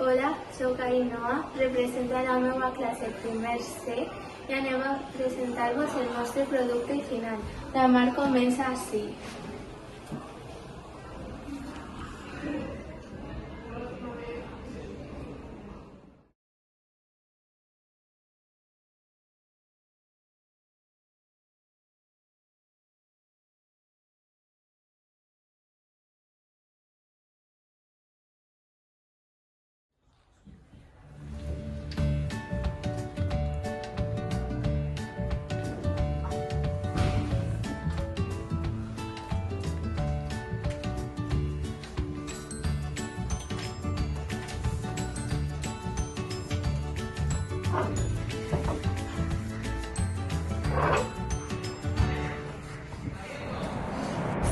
Hola, soc Ainhoa, represento la meva classe primer C i anem a presentar-vos el nostre producte final. La mar comença així.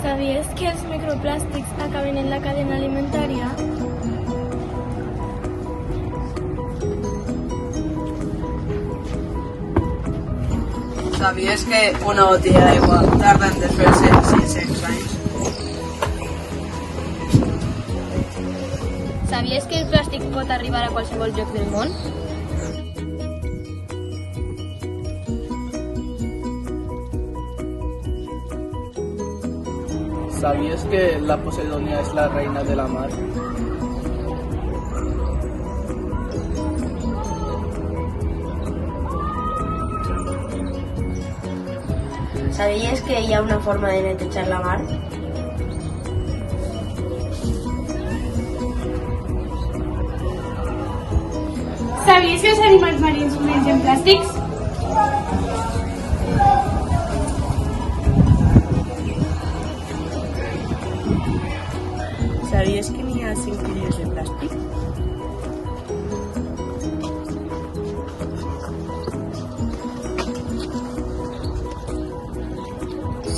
¿Sabies que els microplàstics acaben en la cadena alimentària? ¿Sabies que una botella d'aigua tarda en desfer-se 600 anys? Sabies que el plàstic pot arribar a qualsevol lloc del món? ¿Sabías que la Posidonia es la reina de la mar? ¿Sabías que hi ha una forma de netejar la mar? ¿Sabies que els animals marins mengen plàstics? ¿Sabies que n'hi ha 5 quilos de plàstic?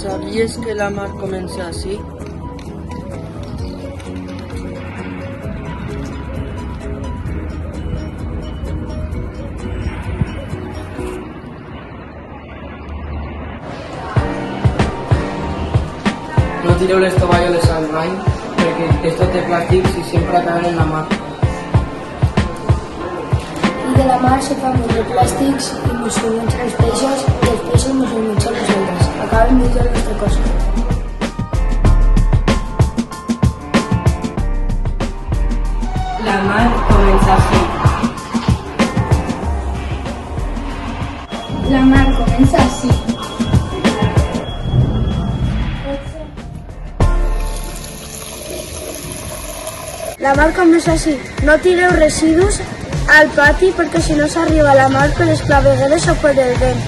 ¿Sabies que la mar comença així? No tireu les tovalloles al bany perquè esto té plàstics i sempre acaben en la mar. I de la mar se fan microplàstics i mos mengen els peixos i els peixos mos mengen nosaltres. Acaben dins del nostre cos. La mar comença així. La mar comença així. La mar comença així. No tireu residus al pati perquè si no s'arriba a la mar per les clavegueres o per el vent.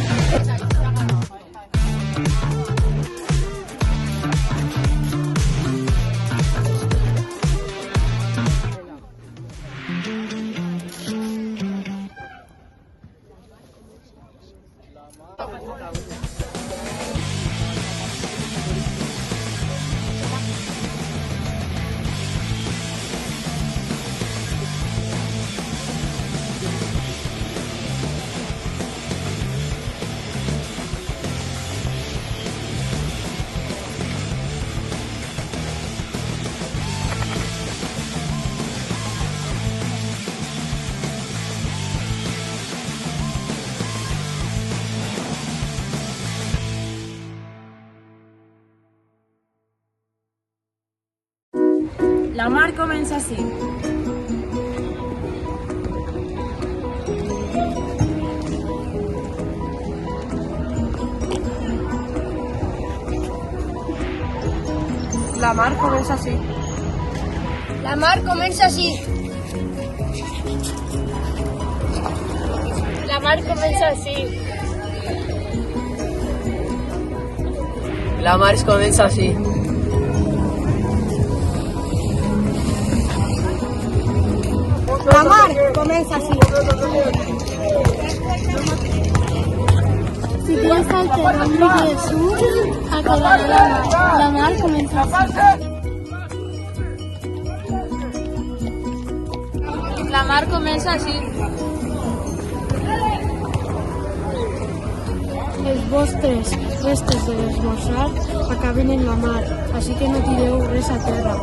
La mar comença així. La mar comença així. La mar comença així. La mar comença així. La mar comença així. La mar comença així. Si piensas que el nombre de Jesús acabará la mar. La mar comença així. La mar comença així. Els vostres restes de l'esmorzar acaben en la mar, així que no tireu res a terra.